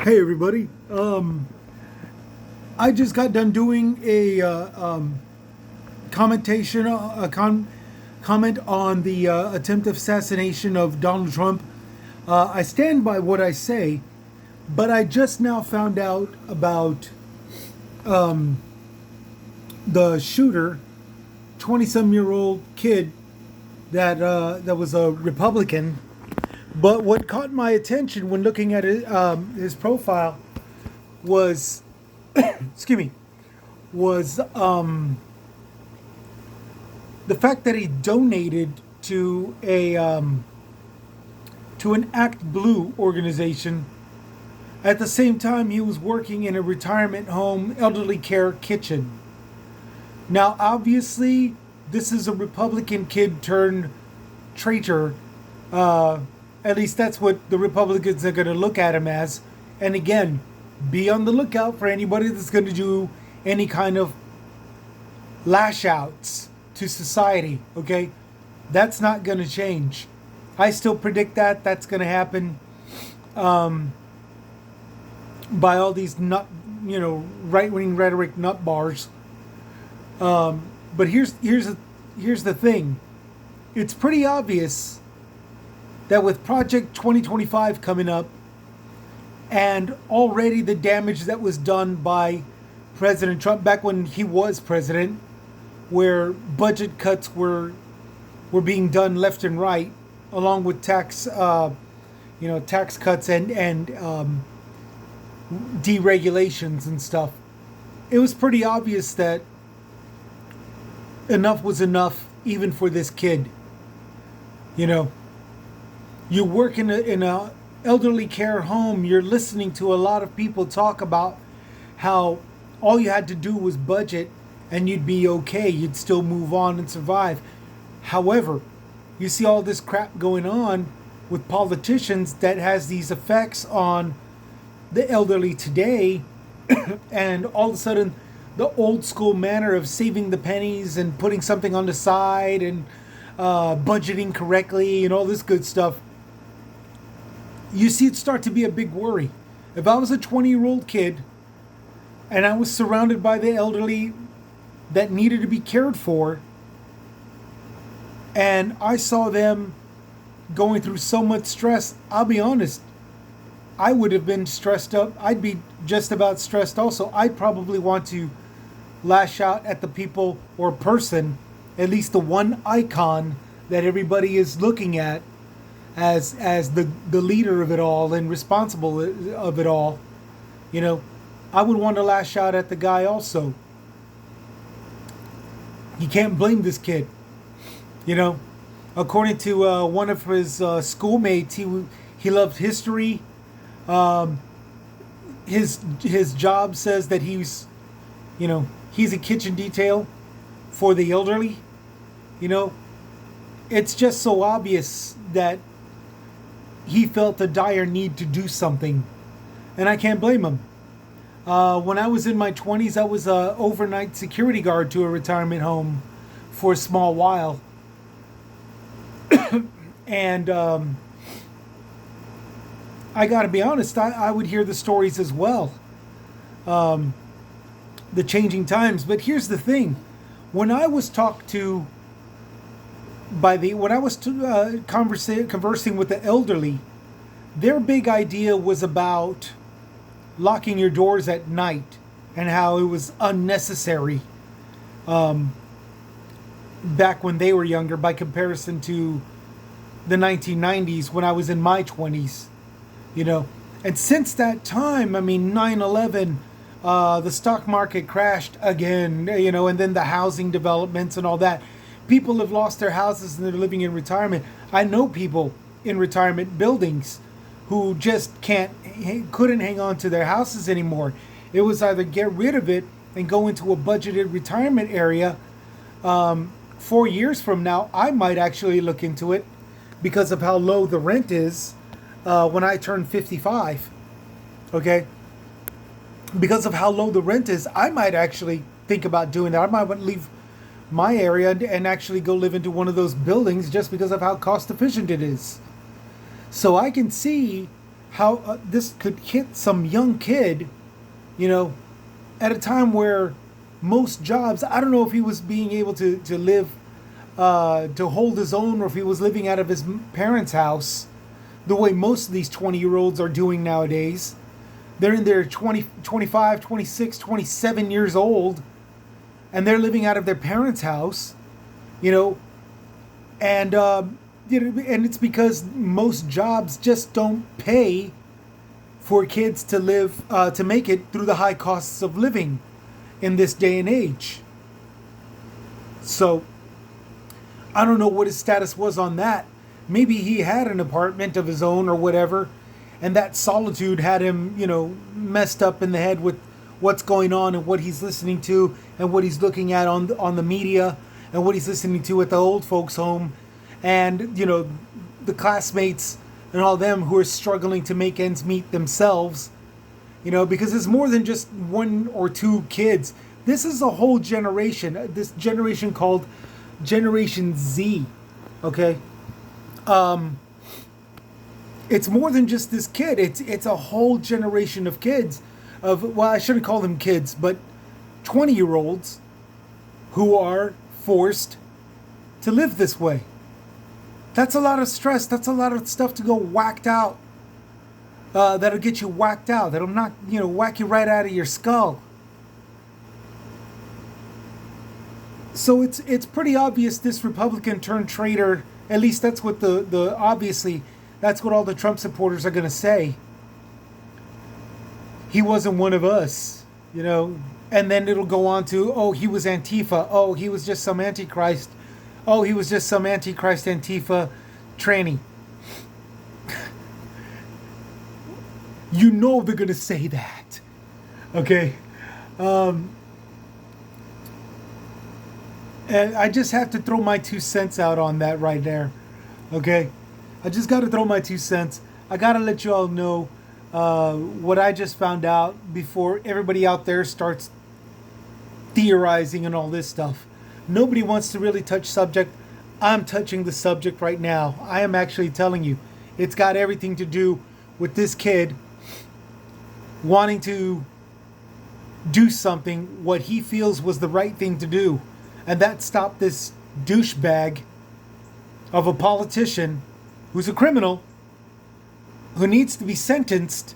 Hey everybody. I just got done doing a commentation, comment on the attempted assassination of Donald Trump. I stand by what I say, but I just now found out about the shooter, 20-some-year-old kid that was a Republican. But what caught my attention when looking at his profile was, excuse me, was the fact that he donated to an Act Blue organization. At the same time, he was working in a retirement home elderly care kitchen. Now, obviously, this is a Republican kid turned traitor. At least that's what the Republicans are going to look at him as. And again, be on the lookout for anybody that's going to do any kind of lash outs to society, okay? That's not going to change. I still predict that that's going to happen by all these right-wing rhetoric nut bars. But here's the thing. It's pretty obvious that with Project 2025 coming up, and already the damage that was done by President Trump back when he was president, where budget cuts were being done left and right, along with tax cuts and deregulations and stuff. It was pretty obvious that enough was enough, even for this kid. You work in a elderly care home. You're listening to a lot of people talk about how all you had to do was budget and you'd be okay. You'd still move on and survive. However, you see all this crap going on with politicians that has these effects on the elderly today, and all of a sudden the old school manner of saving the pennies and putting something on the side and budgeting correctly and all this good stuff, you see it start to be a big worry. If I was a 20-year-old kid and I was surrounded by the elderly that needed to be cared for, and I saw them going through so much stress, I'll be honest, I would have been stressed up. I'd be just about stressed also. I'd probably want to lash out at the people or person, at least the one icon that everybody is looking at as the leader of it all and responsible of it all. I would want to lash out at the guy also. You can't blame this kid. According to one of his schoolmates, he loved history. His job says that he's a kitchen detail for the elderly. It's just so obvious that he felt a dire need to do something, and I can't blame him. When I was in my 20s, I was an overnight security guard to a retirement home for a small while. And I gotta be honest, I would hear the stories as well. The changing times. But here's the thing. When I was talked to conversing with the elderly, their big idea was about locking your doors at night and how it was unnecessary back when they were younger by comparison to the 1990s when I was in my 20s. And since that time, 9/11, the stock market crashed again, and then the housing developments and all that. People have lost their houses and they're living in retirement. I know people in retirement buildings who just couldn't hang on to their houses anymore. It was either get rid of it and go into a budgeted retirement area. 4 years from now, I might actually look into it because of how low the rent is when I turn 55. Okay? Because of how low the rent is, I might actually think about doing that. I might leave my area and actually go live into one of those buildings just because of how cost efficient it is. So I can see how this could hit some young kid, you know, at a time where most jobs, I don't know if he was being able to live, to hold his own, or if he was living out of his parents' house, the way most of these 20-year-olds are doing nowadays. They're in their 20, 25, 26, 27 years old, and they're living out of their parents' house, you know, and and it's because most jobs just don't pay for kids to live, to make it through the high costs of living in this day and age. So I don't know what his status was on that. Maybe he had an apartment of his own or whatever, and that solitude had him, you know, messed up in the head with what's going on and what he's listening to and what he's looking at on the media and what he's listening to at the old folks home, and, you know, the classmates and all them who are struggling to make ends meet themselves, you know, because it's more than just one or two kids. This is a whole generation, this generation called Generation Z, okay? It's more than just this kid. It's a whole generation of kids, well, I shouldn't call them kids, but 20-year-olds who are forced to live this way. That's a lot of stress. That's a lot of stuff to go whacked out. That'll get you whacked out. That'll knock, you know, whack you right out of your skull. So it's pretty obvious this Republican turned traitor. At least that's what the obviously that's what all the Trump supporters are going to say. He wasn't one of us, you know. And then it'll go on to, oh, he was Antifa. Oh, he was just some Antichrist. Oh, he was just some Antichrist Antifa tranny. You know they're going to say that. Okay? And I just have to throw my 2 cents out on that right there. Okay? I just got to throw my 2 cents. I got to let you all know what I just found out before everybody out there starts theorizing and all this stuff. Nobody wants to really touch subject. I'm touching the subject right now. I am actually telling you. It's got everything to do with this kid wanting to do something what he feels was the right thing to do. And that stopped this douchebag of a politician who's a criminal, who needs to be sentenced.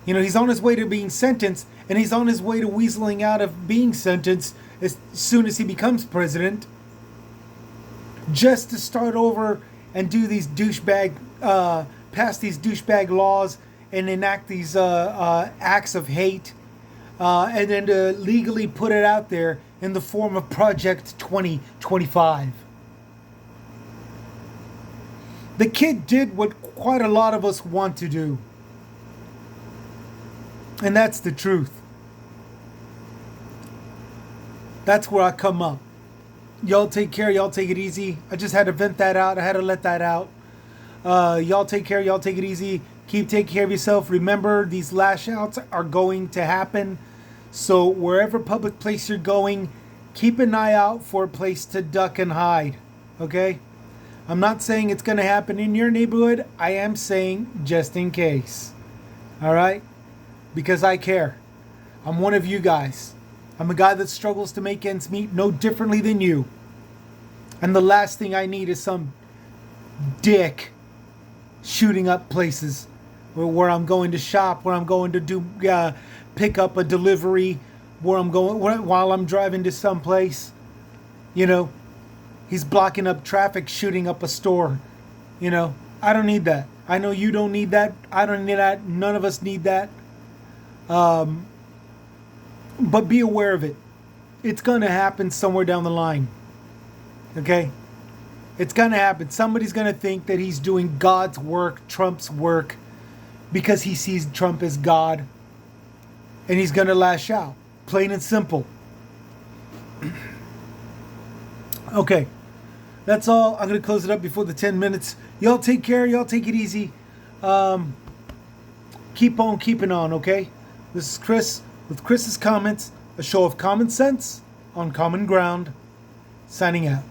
You know, he's on his way to being sentenced, and he's on his way to weaseling out of being sentenced as soon as he becomes president, just to start over and do these douchebag, pass these douchebag laws and enact these acts of hate, and then to legally put it out there in the form of Project 2025. The kid did what quite a lot of us want to do. And that's the truth. That's where I come up. Y'all take care. Y'all take it easy. I just had to vent that out. I had to let that out. Y'all take care. Y'all take it easy. Keep taking care of yourself. Remember, these lash outs are going to happen. So wherever public place you're going, keep an eye out for a place to duck and hide. Okay? I'm not saying it's going to happen in your neighborhood. I am saying just in case. All right? Because I care. I'm one of you guys. I'm a guy that struggles to make ends meet no differently than you. And the last thing I need is some dick shooting up places where I'm going to shop, where I'm going to do pick up a delivery, where I'm going while I'm driving to some place. You know, he's blocking up traffic, shooting up a store. You know, I don't need that. I know you don't need that. I don't need that. None of us need that. But be aware of it. It's going to happen somewhere down the line. Okay? It's going to happen. Somebody's going to think that he's doing God's work, Trump's work, because he sees Trump as God. And he's going to lash out. Plain and simple. Okay. That's all. I'm going to close it up before the 10 minutes. Y'all take care. Y'all take it easy. Keep on keeping on, okay? This is Chris with Chris's Comments, a show of common sense on common ground, signing out.